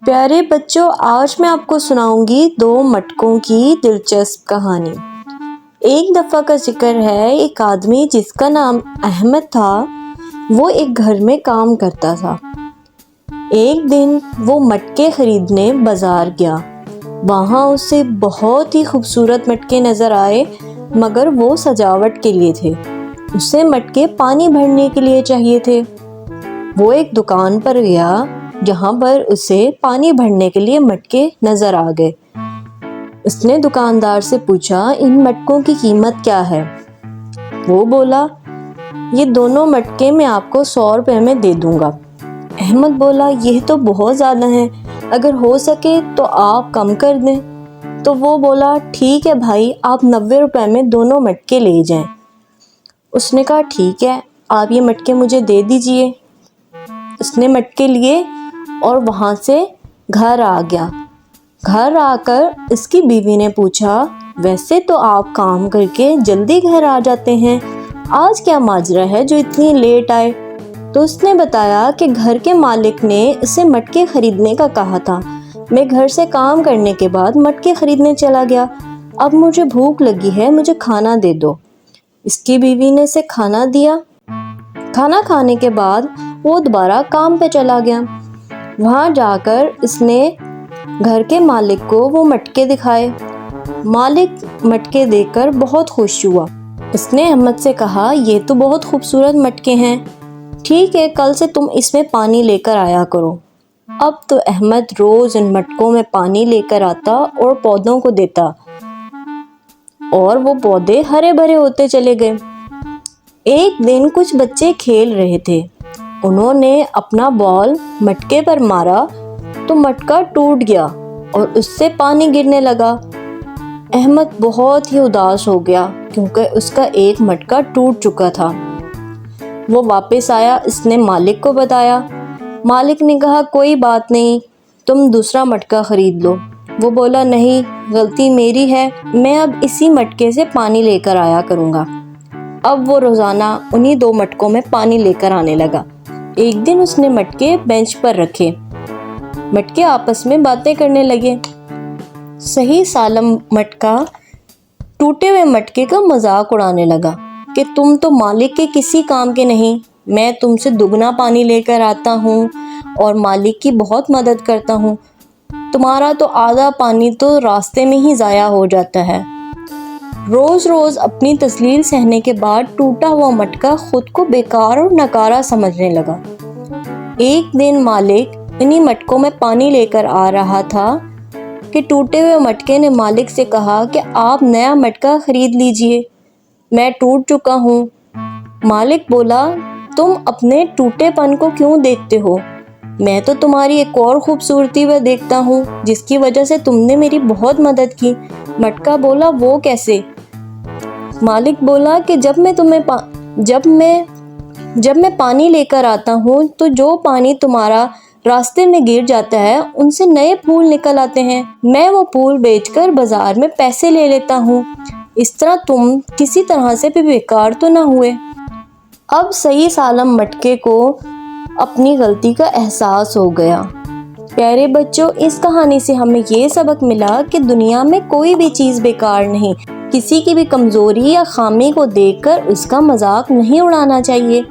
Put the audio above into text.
پیارے بچوں، آج میں آپ کو سناؤں گی 2 مٹکوں کی دلچسپ کہانی۔ ایک دفعہ کا ذکر ہے، ایک آدمی جس کا نام احمد تھا، وہ ایک گھر میں کام کرتا تھا۔ ایک دن وہ مٹکے خریدنے بازار گیا۔ وہاں اسے بہت ہی خوبصورت مٹکے نظر آئے، مگر وہ سجاوٹ کے لیے تھے۔ اسے مٹکے پانی بھرنے کے لیے چاہیے تھے۔ وہ ایک دکان پر گیا جہاں پر اسے پانی بھرنے کے لیے مٹکے نظر آ گئے۔ اس نے دکاندار سے پوچھا، ان مٹکوں کی قیمت کیا ہے؟ وہ بولا، یہ دونوں مٹکے میں آپ کو 100 روپے میں دے دوں گا۔ احمد بولا، یہ تو بہت زیادہ ہیں، اگر ہو سکے تو آپ کم کر دیں۔ تو وہ بولا، ٹھیک ہے بھائی، آپ 90 روپے میں دونوں مٹکے لے جائیں۔ اس نے کہا، ٹھیک ہے، آپ یہ مٹکے مجھے دے دیجئے۔ اس نے مٹکے لیے اور وہاں سے گھر آ گیا۔ گھر آ کر اس کی بیوی نے پوچھا، ویسے تو آپ کام کر کے جلدی گھر آ جاتے ہیں، آج کیا ماجرا ہے جو اتنی لیٹ آئے؟ تو اس نے بتایا کہ گھر کے مالک نے اسے مٹکے خریدنے کا کہا تھا۔ میں گھر سے کام کرنے کے بعد مٹکے خریدنے چلا گیا۔ اب مجھے بھوک لگی ہے، مجھے کھانا دے دو۔ اس کی بیوی نے اسے کھانا دیا۔ کھانا کھانے کے بعد وہ دوبارہ کام پہ چلا گیا۔ وہاں جا کر اس نے گھر کے مالک کو وہ مٹکے دکھائے۔ مالک مٹکے دیکھ کر بہت خوش ہوا۔ اس نے احمد سے کہا، یہ تو بہت خوبصورت مٹکے ہیں، ٹھیک ہے، کل سے تم اس میں پانی لے کر آیا کرو۔ اب تو احمد روز ان مٹکوں میں پانی لے کر آتا اور پودوں کو دیتا، اور وہ پودے ہرے بھرے ہوتے چلے گئے۔ ایک دن کچھ بچے کھیل رہے تھے۔ انہوں نے اپنا بال مٹکے پر مارا تو مٹکا ٹوٹ گیا اور اس سے پانی گرنے لگا۔ احمد بہت ہی اداس ہو گیا کیونکہ اس کا ایک مٹکا ٹوٹ چکا تھا۔ وہ واپس آیا، اس نے مالک کو بتایا۔ مالک نے کہا، کوئی بات نہیں، تم دوسرا مٹکا خرید لو۔ وہ بولا، نہیں، غلطی میری ہے، میں اب اسی مٹکے سے پانی لے کر آیا کروں گا۔ اب وہ روزانہ انہی 2 مٹکوں میں پانی لے کر آنے لگا۔ ایک دن اس نے مٹکے بینچ پر رکھے۔ مٹکے آپس میں باتیں کرنے لگے۔ صحیح سالم مٹکا ٹوٹے ہوئے مٹکے کا مذاق اڑانے لگا کہ تم تو مالک کے کسی کام کے نہیں، میں تم سے دگنا پانی لے کر آتا ہوں اور مالک کی بہت مدد کرتا ہوں، تمہارا تو آدھا پانی تو راستے میں ہی ضائع ہو جاتا ہے۔ روز روز اپنی تذلیل سہنے کے بعد ٹوٹا ہوا مٹکا خود کو بیکار اور ناکارہ سمجھنے لگا۔ ایک دن مالک انہی مٹکوں میں پانی لے کر آ رہا تھا کہ ٹوٹے ہوئے مٹکے نے مالک سے کہا کہ آپ نیا مٹکا خرید لیجئے، میں ٹوٹ چکا ہوں۔ مالک بولا، تم اپنے ٹوٹے پن کو کیوں دیکھتے ہو؟ میں تو تمہاری ایک اور خوبصورتی وہ دیکھتا ہوں جس کی وجہ سے تم نے میری بہت مدد کی۔ مٹکا بولا، وہ کیسے؟ مالک بولا کہ جب میں پانی لے کر آتا ہوں تو جو پانی تمہارا راستے میں گر جاتا ہے ان سے نئے پھول نکل آتے ہیں، میں وہ پھول بیچ کر بازار میں پیسے لے لیتا ہوں، اس طرح تم کسی طرح سے بھی بیکار تو نہ ہوئے۔ اب صحیح سالم مٹکے کو اپنی غلطی کا احساس ہو گیا۔ پیارے بچوں، اس کہانی سے ہمیں یہ سبق ملا کہ دنیا میں کوئی بھی چیز بیکار نہیں، کسی کی بھی کمزوری یا خامی کو دیکھ کر اس کا مذاق نہیں اڑانا چاہیے۔